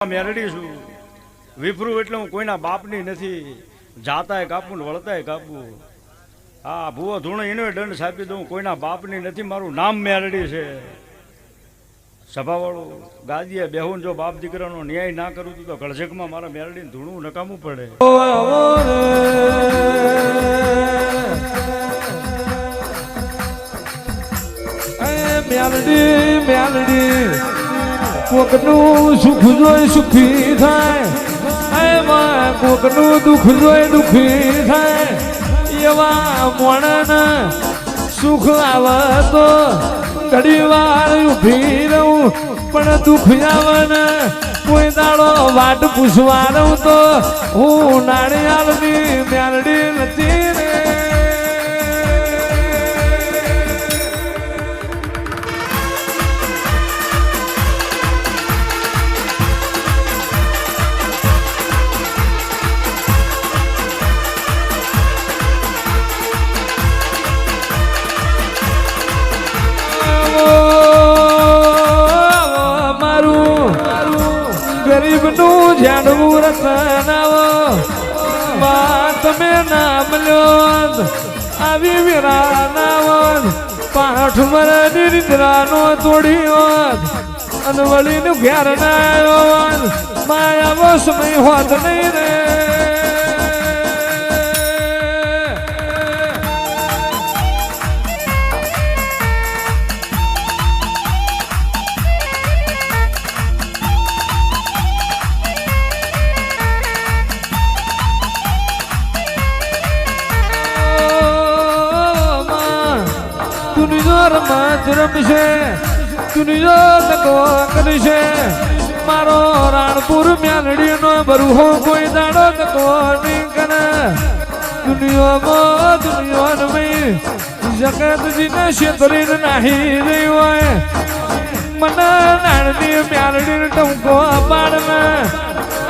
મેરડી છું વિફરું એટલે હું કોઈના બાપની નથી જાતાય કાપું ને વળતાય કાપું હા ભૂવો ધૂણો એનો દંડ છાપી દઉં કોઈના બાપની નથી મારું નામ મેરડી છે સભાવાળું ગાદીએ બેહું જો બાપ દીકરાનો ન્યાય ના કરું તો ગળઝકમાં મારા મેરડીને ધૂણું નકામું પડે મેલડી મેલડી કોકનું સુખ જોઈ સુખી થાય એમાં કોકનું દુઃખ જોઈ દુઃખી થાય એવા મોણને સુખ આવે તો ઘડી વાર ઊભી રહું પણ દુઃખ આવે ને કોઈ દાડો વાટ પૂછવા રહું તો હું નાળિયારની મેલડી નથી રે ગરીબનું જાણવું રતનાવો તમે નામ લ્યો આવી વીરા નાવન પાઠ મરની નિદ્રાનો તોડ્યો અને વળીનું ઘેર ના આવ્યો માયાવો સમય હોત નહીં રે રમત રમશે દુનિયા તકો કરશે મારો રાણપુર મેલડીનો બરુહો કોઈ દાડો તકો નહીં કરે દુનિયામાં જગતજીને ક્ષેત્રીને નાહી રહી હોય મને નાણની મેલડીને ટૂંકો પાડને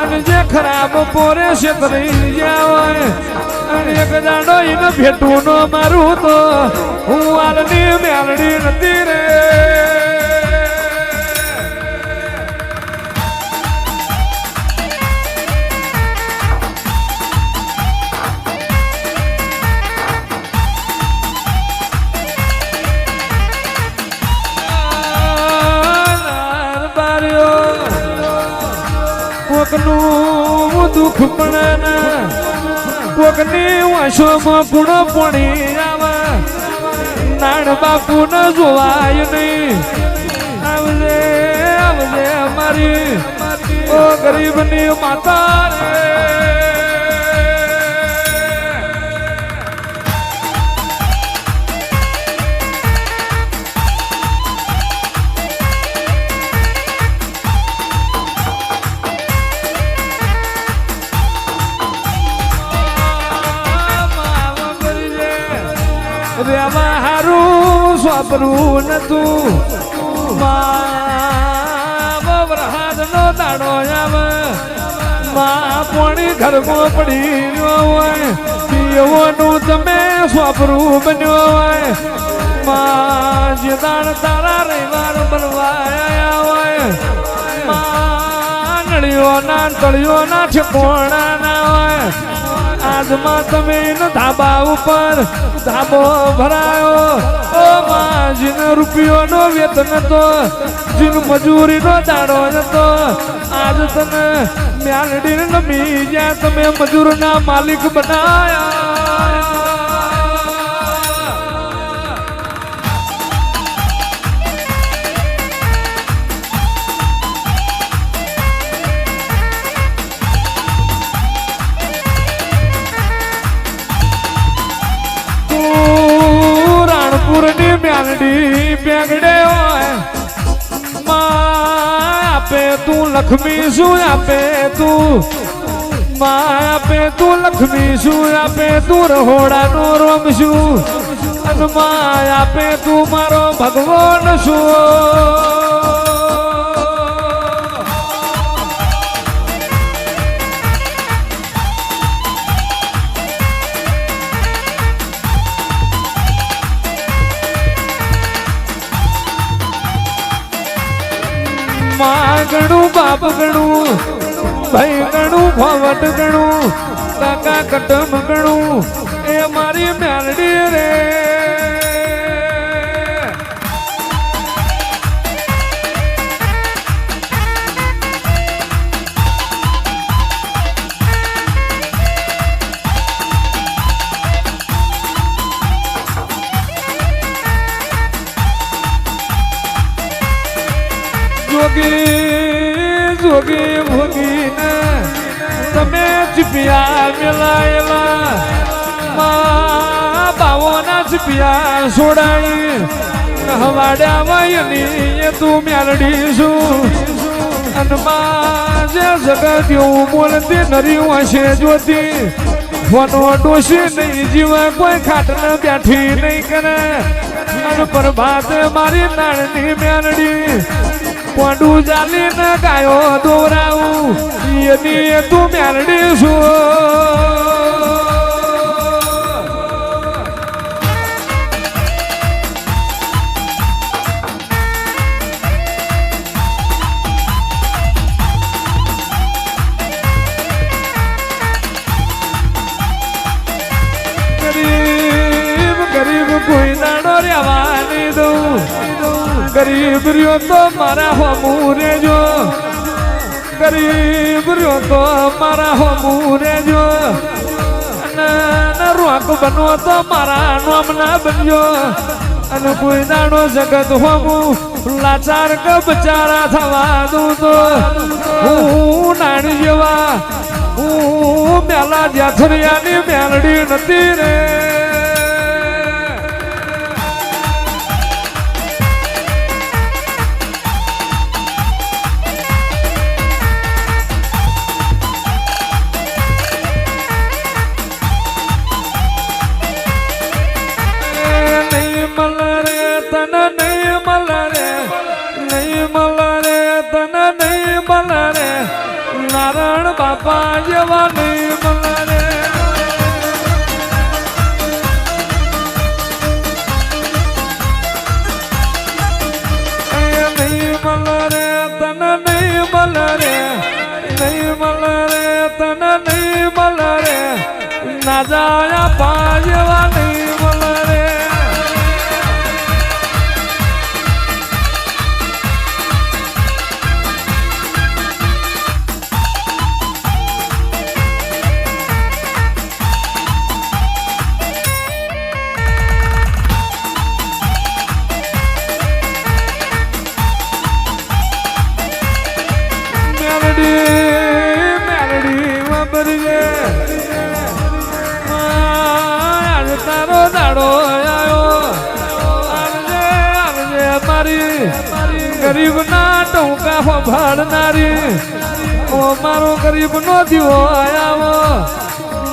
અને જે ખરાબ પોરે ક્ષેત્રી ગયા હોય અને એક દાડો એને ભેટું ન મારું તો હું આલની મેલડી નથી રે કોકનું દુઃખ પણ કોકની વાંસોમાં પૂણો પડી આવે નાણ બાપુ ન જોવાય નહીં આવજે આવજે મારી ઓ ગરીબની માતા રે હારું સ્વાપરું નતું વરહાદનો દાડો આવે મા પોણી ઘરમાં પડી રહ્યો હોય પીઓનું તમે સ્વાપરું બન્યો હોય મા જે દાણ તારા રવિવાર બનવાયા હોય મા નળીઓના તળીઓના ઠેકોણા ના હોય આજમાં તમે ધાબા ઉપર ધાબો ભરાયો ઓ માં જીન રૂપિયોનો વેતન તો જીન મજૂરીનો દાડો નતો આજ તને મેલડીને નમી જ્યાં તમે મજૂરના માલિક બનાયા રાણપુરની મેલડી બેગડે હોય માં આપે તું લક્ષ્મી શું આપે તું માં આપે તું લક્ષ્મી શું આપે તું રહોડાનો રોમ શું અને માં આપે તું મારો ભગવાન શું માગણું બાપ ગણું ભાઈ ગણું ફોવટ ગણું કાકા કટમ ગણું એ મારી મેલડી રે જોગી ભોગીને તમે ચીપિયા મેલાયેલા બાવોના ચીપિયા છોડાઈ હવાડ્યા વાયની તું મેલડીશું અનમાં જે જગત એવું બોલતી નરી હશે જોતી ફોનો ડોશી નહીં જીવા કોઈ ખાટને બેઠી નહીં કરે અને પ્રભાત મારી નાળની મેલડી કોડું ચાલીને ગાયો દોરાવું એની તું મેલડી છું ગરીબ કોઈ દાડો રેવા નહીં દઉં ગરીબ રહ્યો તો મારા હોમું રેજો ગરીબ રહ્યો તો મારા હોમું રેજો અને રોક બનવો તો મારા નોમ ના બનજો અને કોઈ દાડો જગત હોમું લાચાર કે બચારા થવા દઉં તો હું નાણી જેવા હું મેલા જાથરિયાની મેલડી નથી રે નારાયણ બાપા જેવા નહીં મળે નહીં મળે તને નહીં મળે નહીં મળે તને નહીં મળે ના જાય પા જેવા નહીં મળે તારો દાડો આવ્યો મારી ગરીબ ના ટોકા ફાડનારી ઓ મારો ગરીબ નો દીવો આવ્યો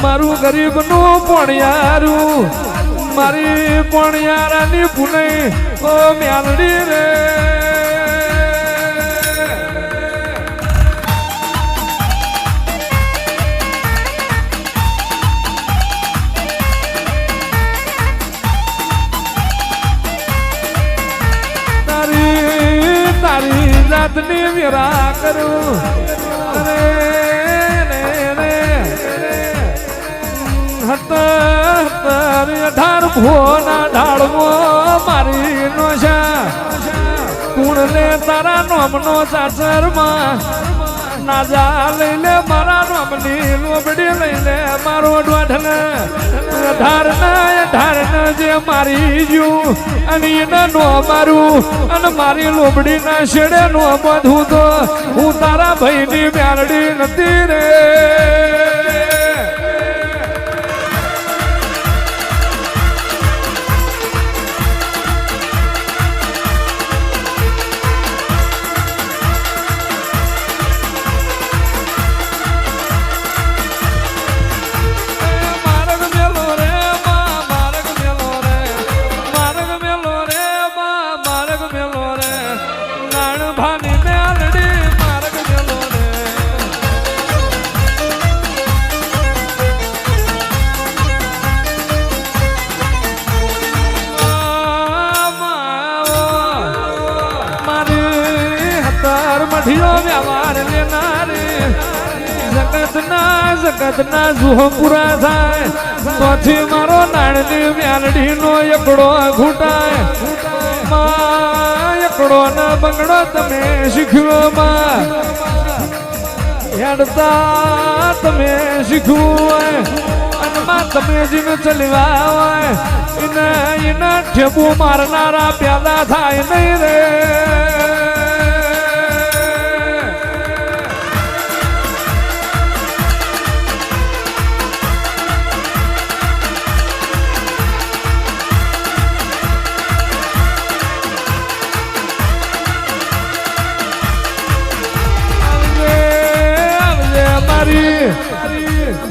મારું ગરીબ નું પોણિયારું મારી પોણિયારાની પુનઈ ઓ મેલડી રે જાતની વીરા કરું અઢાર ભોના ઢાળવો મારી નો છે કુણ લે તારા નોમનો ચાચરમાં નાજા લઈ લે મારા નોમની લોબડી લઈ લે મારો દોઢને અઢાર જે મારી ગયું અને એને નો મારું અને મારી લોબડી ના શેડે નો બધું તો હું તારા ભાઈની મેલડી નથી રે જગતના જુહો પૂરા થાય તોથી મારો નાણની મ્યાલડી નો એકડો ઘૂંટાય માં એકડો ને બંગડો તમે શીખ્યો માં હેડતા તમે શીખવું હોય અને માં તમે જીને ચલવા હોય એના ઠેબુ મારનારા પેદા થાય નહીં રે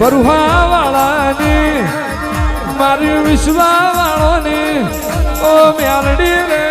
બરુહા વાળાની મારી વિશ્વા વાળોની ઓ મ્યાલડી રે